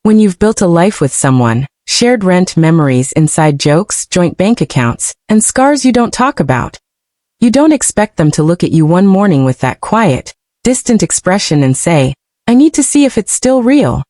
When you've built a life with someone, shared rent memories, inside jokes, joint bank accounts, and scars you don't talk about. You don't expect them to look at you one morning with that quiet, distant expression and say, "I need to see if it's still real."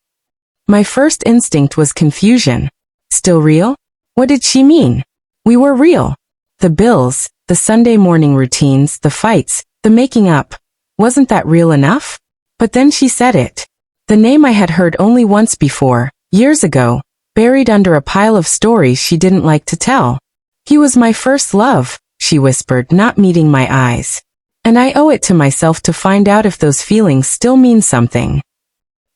My first instinct was confusion. Still real? What did she mean? We were real. The bills, the Sunday morning routines, the fights, the making up. Wasn't that real enough? But then she said it. The name I had heard only once before, years ago, buried under a pile of stories she didn't like to tell. "He was my first love," she whispered, not meeting my eyes. "And I owe it to myself to find out if those feelings still mean something."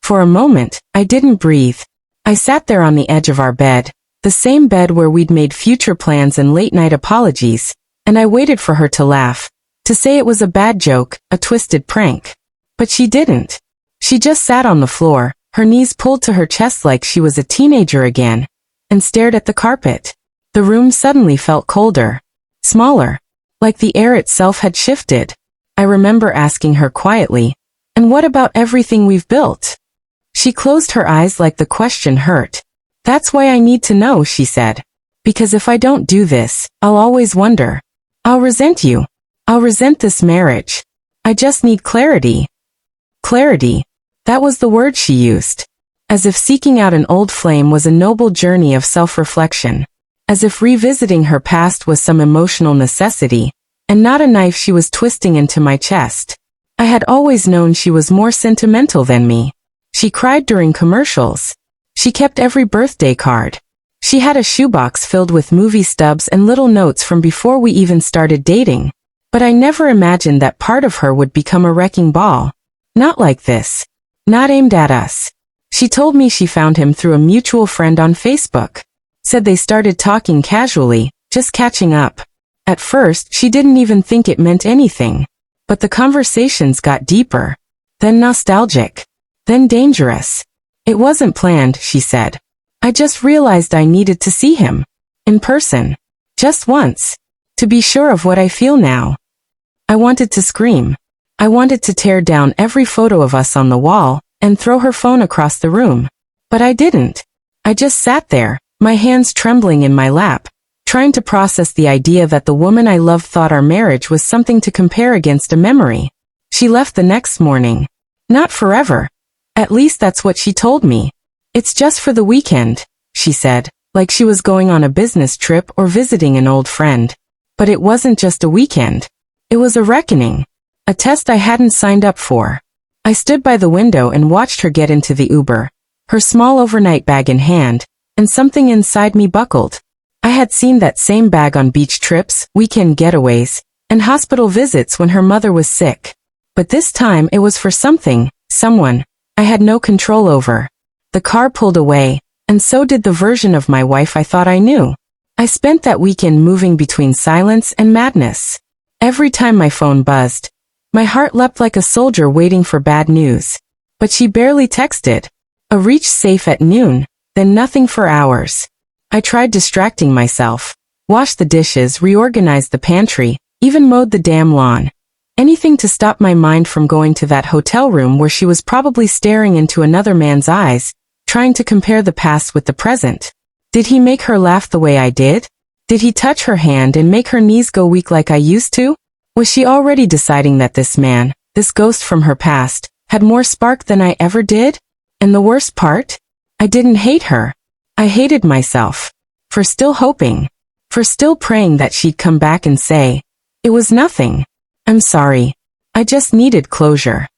For a moment, I didn't breathe. I sat there on the edge of our bed, the same bed where we'd made future plans and late-night apologies, and I waited for her to laugh, to say it was a bad joke, a twisted prank. But she didn't. She just sat on the floor, her knees pulled to her chest like she was a teenager again, and stared at the carpet. The room suddenly felt colder, smaller, like the air itself had shifted. I remember asking her quietly, "And what about everything we've built?" She closed her eyes like the question hurt. "That's why I need to know," she said. "Because if I don't do this, I'll always wonder. I'll resent you. I'll resent this marriage. I just need clarity." Clarity. That was the word she used. As if seeking out an old flame was a noble journey of self-reflection. As if revisiting her past was some emotional necessity, and not a knife she was twisting into my chest. I had always known she was more sentimental than me. She cried during commercials. She kept every birthday card. She had a shoebox filled with movie stubs and little notes from before we even started dating. But I never imagined that part of her would become a wrecking ball. Not like this. Not aimed at us. She told me she found him through a mutual friend on Facebook. Said they started talking casually, just catching up. At first, she didn't even think it meant anything. But the conversations got deeper. Then nostalgic. Then dangerous. "It wasn't planned," she said. "I just realized I needed to see him. In person. Just once. To be sure of what I feel now." I wanted to scream. I wanted to tear down every photo of us on the wall, and throw her phone across the room. But I didn't. I just sat there, my hands trembling in my lap, trying to process the idea that the woman I loved thought our marriage was something to compare against a memory. She left the next morning. Not forever. At least that's what she told me. "It's just for the weekend," she said, like she was going on a business trip or visiting an old friend. But it wasn't just a weekend. It was a reckoning. A test I hadn't signed up for. I stood by the window and watched her get into the Uber, her small overnight bag in hand, and something inside me buckled. I had seen that same bag on beach trips, weekend getaways, and hospital visits when her mother was sick. But this time it was for something, someone, I had no control over. The car pulled away, and so did the version of my wife I thought I knew. I spent that weekend moving between silence and madness. Every time my phone buzzed, my heart leapt like a soldier waiting for bad news. But she barely texted. A reach safe at noon, then nothing for hours. I tried distracting myself, washed the dishes, reorganized the pantry, even mowed the damn lawn. Anything to stop my mind from going to that hotel room where she was probably staring into another man's eyes, trying to compare the past with the present. Did he make her laugh the way I did? Did he touch her hand and make her knees go weak like I used to? Was she already deciding that this man, this ghost from her past, had more spark than I ever did? And the worst part? I didn't hate her. I hated myself. For still hoping. For still praying that she'd come back and say, "It was nothing. I'm sorry. I just needed closure."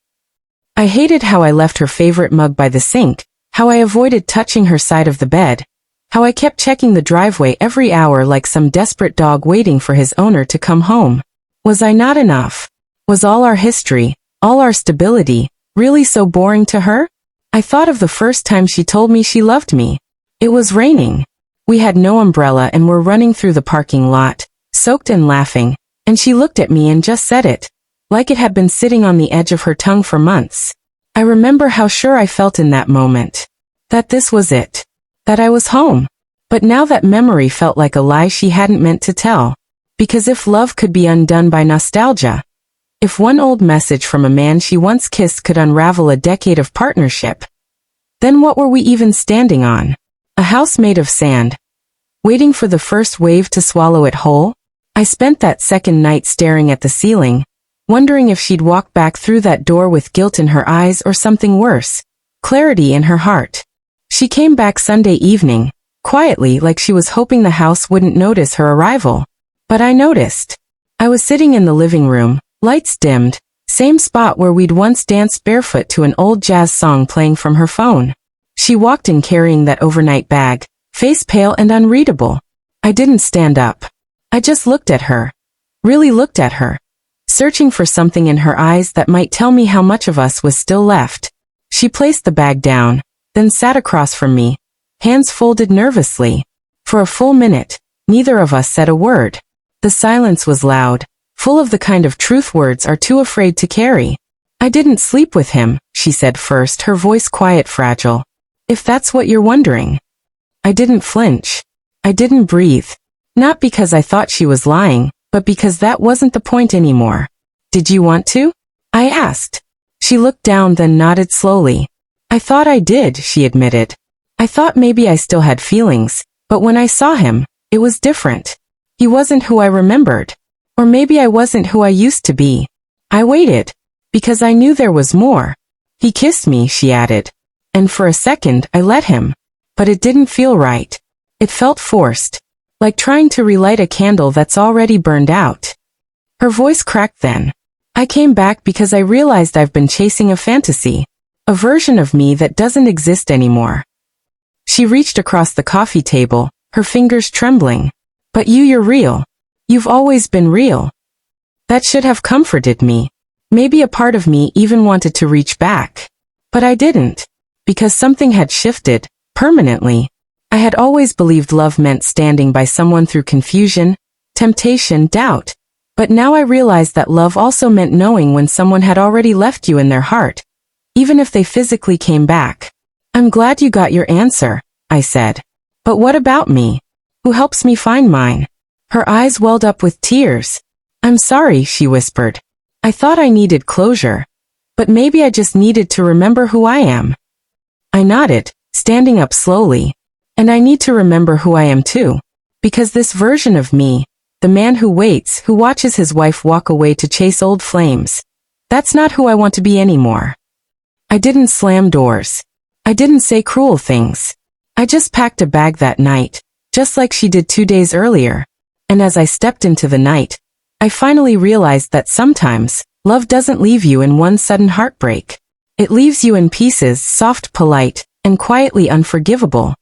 I hated how I left her favorite mug by the sink, how I avoided touching her side of the bed, how I kept checking the driveway every hour like some desperate dog waiting for his owner to come home. Was I not enough? Was all our history, all our stability, really so boring to her? I thought of the first time she told me she loved me. It was raining. We had no umbrella and were running through the parking lot, soaked and laughing, and she looked at me and just said it, like it had been sitting on the edge of her tongue for months. I remember how sure I felt in that moment. That this was it. That I was home. But now that memory felt like a lie she hadn't meant to tell. Because if love could be undone by nostalgia, if one old message from a man she once kissed could unravel a decade of partnership, Then what were we even standing on? A house made of sand, waiting for the first wave to swallow it whole? I spent that second night staring at the ceiling, wondering if she'd walk back through that door with guilt in her eyes or something worse, clarity in her heart. She came back Sunday evening, quietly, like she was hoping the house wouldn't notice her arrival. But I noticed. I was sitting in the living room, lights dimmed, same spot where we'd once danced barefoot to an old jazz song playing from her phone. She walked in carrying that overnight bag, face pale and unreadable. I didn't stand up. I just looked at her. Really looked at her. Searching for something in her eyes that might tell me how much of us was still left. She placed the bag down, then sat across from me, hands folded nervously. For a full minute, neither of us said a word. The silence was loud, full of the kind of truth words are too afraid to carry. I didn't sleep with him, she said first, her voice quiet, fragile. If that's what you're wondering. I didn't flinch. I didn't breathe. Not because I thought she was lying, but because that wasn't the point anymore. Did you want to? I asked. She looked down, then nodded slowly. I thought I did, she admitted. I thought maybe I still had feelings, but when I saw him, it was different. He wasn't who I remembered. Or maybe I wasn't who I used to be. I waited, because I knew there was more. He kissed me, she added. And for a second, I let him. But it didn't feel right. It felt forced. Like trying to relight a candle that's already burned out. Her voice cracked then. I came back because I realized I've been chasing a fantasy. A version of me that doesn't exist anymore. She reached across the coffee table, her fingers trembling. But you're real. You've always been real. That should have comforted me. Maybe a part of me even wanted to reach back. But I didn't. Because something had shifted, permanently. I had always believed love meant standing by someone through confusion, temptation, doubt. But now I realized that love also meant knowing when someone had already left you in their heart, even if they physically came back. I'm glad you got your answer, I said. But what about me? Who helps me find mine? Her eyes welled up with tears. I'm sorry, she whispered. I thought I needed closure. But maybe I just needed to remember who I am. I nodded, standing up slowly. And I need to remember who I am too. Because this version of me, the man who waits, who watches his wife walk away to chase old flames, that's not who I want to be anymore. I didn't slam doors. I didn't say cruel things. I just packed a bag that night, just like she did 2 days earlier. And as I stepped into the night, I finally realized that sometimes, love doesn't leave you in one sudden heartbreak. It leaves you in pieces, soft, polite, and quietly unforgivable.